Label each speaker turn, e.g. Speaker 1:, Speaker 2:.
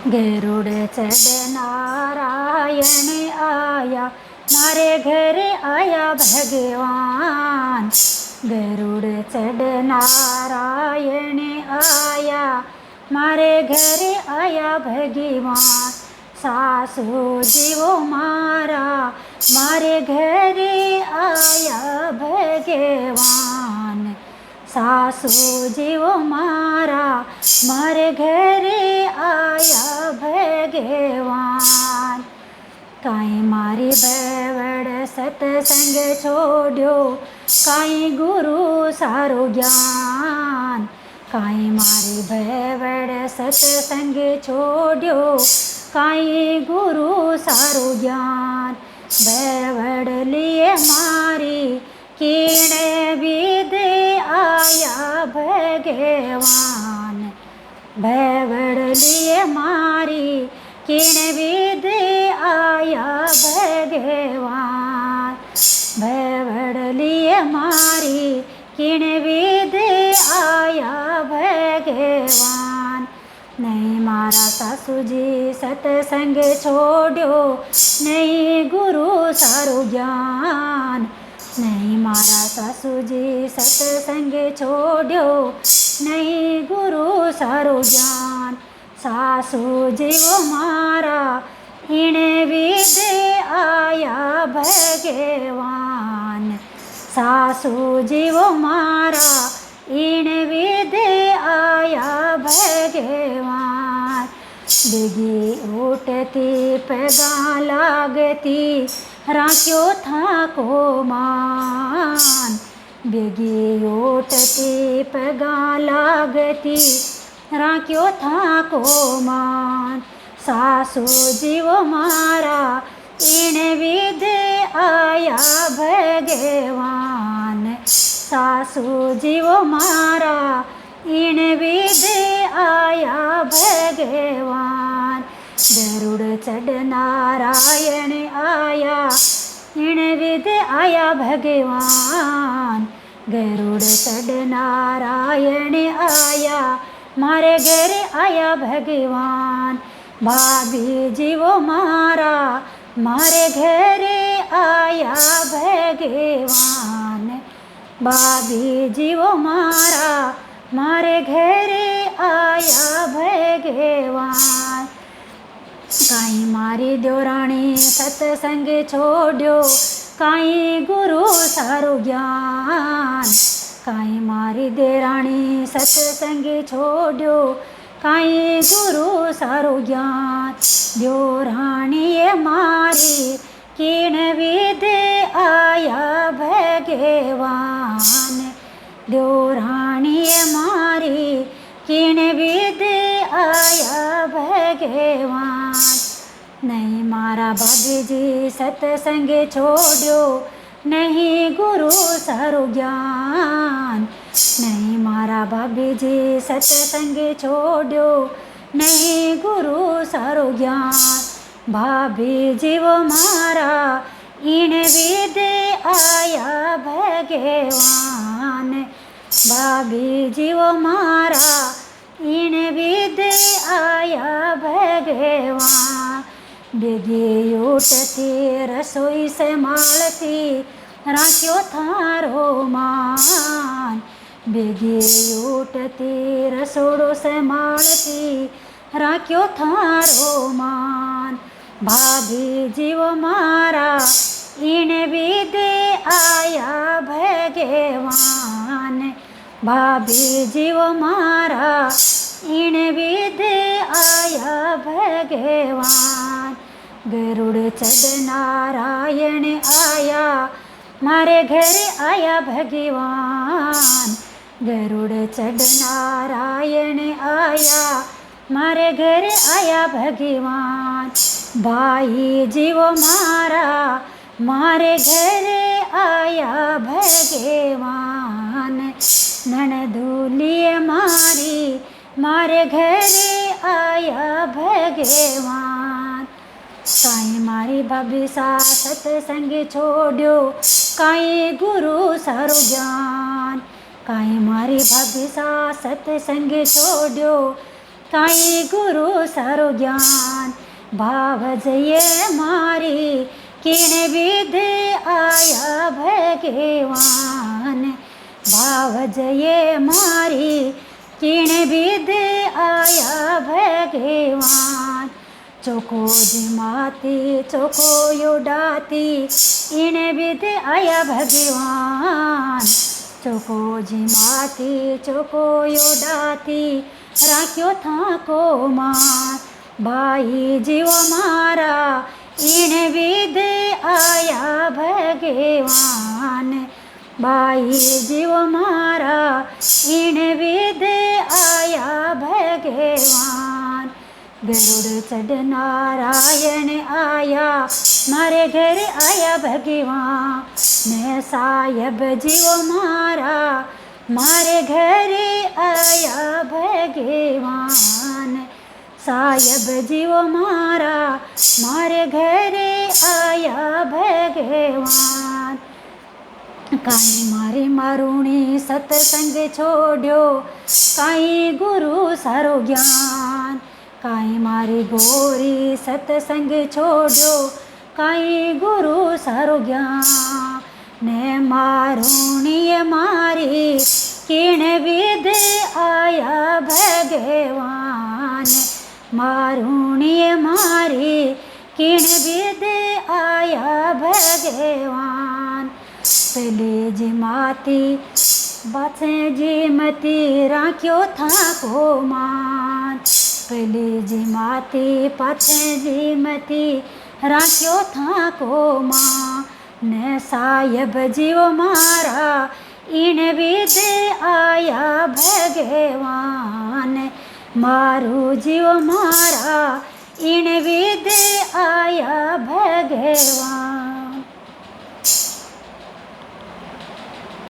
Speaker 1: ગરુડ ચડનારાયણ આયા, મારે ઘરે આયા ભગવાન. ગરુડ ચડનારાયણ આયા, મારે ઘરે આયા ભગવાન. સાસુ જીવો મારા, મારે ઘરે આયા ભગવાન. સાસુ જીવો મારા, મારે ઘરે આયા ભગવાન. કાંઈ મારી બેવડ સત્સંગ છોડ્યો, કાંઈ ગુરુ સારું જ્ઞાન. કાંઈ મારી બેવડ સત્સંગ છોડ્યો, કાંઈ ગુરુ સારું જ્ઞાન. બેવડ લીએ મારી કીણે વિદે આયા ભગવાન. બેવડ લીએ મારી કીણે વિદે આયા ભગવાન. બેવડ લીએ મારી કીણે વિદે આયા ભગવાન. નહીં મારા સાસુજી સત્સંગ છોડ્યો, નહીં ગુરુ સારું જ્ઞાન. નહીં મારા સાસુજી સત્સંગ છોડ્યો, નહીં ગુરુ સારું જ્ઞાન. સાસુ જીવો મારા ઈણે વિદે આયા ભગવાન. સાસુ જીવો મારા ઈણે વિદે આયા ભગવાન. બીજી ઉઠતી પગા લાગતી, રાખ્યો થાકો માન. બીજી ઉઠતી પગા લાગતી, રાખ્યો થાકો માન. સાસુ જીવો મારા ઈણે વિદે આયા ભગવાન. સાસુ જીવો મારા ઈણે વિદે આયા ભગવાન. ગરુડ ચડનારાયણ આયા, ઈણે વિદે આયા ભગવાન. ગરુડ ચડનારાયણ આયા, મારે ઘરે આયા ભગવાન. ભાભી જીવો મારા, મારે ઘરે આયા ભગવાન. ભાભી જીવો મારા, મારે ઘરે આયા ભગવાન. કાંઈ મારી દેવરાણી સત્સંગ છોડ્યો, કાંઈ ગુરુ સારું જ્ઞાન. કાંઈ મારી દેરાણી સત્સંગ છોડ્યો, કાંઈ ગુરુ સારું જ્ઞાન. દેવરાણીએ મારી કીણ વિદે આયા ભગવાન. દેવરાણીએ મારી કીણ વિદે આયા ભગવાન. નહીં મારા ભાભીજી સત્સંગ છોડ્યો, નહીં ગુરુ સારું જ્ઞાન. નહીં મારા ભાભીજી સત્સંગ છોડ્યો, નહીં ગુરુ સારું જ્ઞાન. ભાભી જીવો મારા ઈણે વિદે આયા ભગવાન. ભાભી જીવો મારા ઈણે વિદે આયા ભગવાન. બેગી ઉઠતી રસોઈ સંભાળતી, રાખ્યો થારો માન. બેગી ઉઠતી રસોડો સંભાળતી, રાખ્યો થારો માન. ભાભી જીવો મારા ઈણે વિદે આયા ભગવાન. ભાભી જીવો મારા ઈણે વિદે આયા ભગવાન. ગરુડ ચડનારાયણ આયા, મારે ઘરે આયા ભગવાન. ગરુડ ચડનારાયણ આયા, મારે ઘરે આયા ભગવાન. ભાઈ જીવો મારા, મારે ઘરે આયા ભગવાન. નણદુલીએ મારી, મારે ઘરે આયા ભગવાન. કાંઈ મારી ભાભી સા સત્સંગ છોડ્યો, કાંઈ ગુરુ સારું જ્ઞાન. કાંઈ મારી ભાભી સા સત્સંગ છોડ્યો, કાંઈ ગુરુ સારો જ્ઞાન ભાવ જઈએ મારી કિણ વિધ આયા ભગવાન ભાવ જઈએ મારી કિણ વિધ આયા ભગવાન ચોખ્ખો જીમાતી ચોખ્ખો યોડાતી ઈણ વિધ આયા ભગવાન ચોખ્ખો જીમાતી ચોખ્ખો યોડાતી રાખ્યો થાકો માર બાઈ જીવો મારા ઈણ વિધ આયા ભગવાન બાઈ જીવો મારા ઈણ વિધ આયા ભગવાન ગરુડ ચઢ નારાયણ આયા મારે ઘર આયા ભગવાન ને સાહેબ જીવો મારા મારે ઘરે આયા ભગવાન સાહેબ જીવો મારા મારે ઘરે આયા ભગવાન કાંઈ મારી મારુણી સત્સંગ છોડ્યો કાંઈ ગુરુ સારો જ્ઞાન કાંઈ મારી ગોરી સત્સંગ છોડ્યો કાંઈ ગુરુ સારો જ્ઞાન ને મારુણીએ મારી કિણ વિધ આયા ભગવાન મારુણીએ મારી કિણ વિધ આયા ભગવાન પેલે જીમાતી બાછે જીમતી રાખ્યો થાકો માન પેલે જીમાતી પાછે જીમતી રાખ્યો થાકો માન ને સાહેબ જીવો મારા ઈણ વિધ આયા ભગવાન મારું જીવો મારા ઈણ વિધ આયા ભગવાન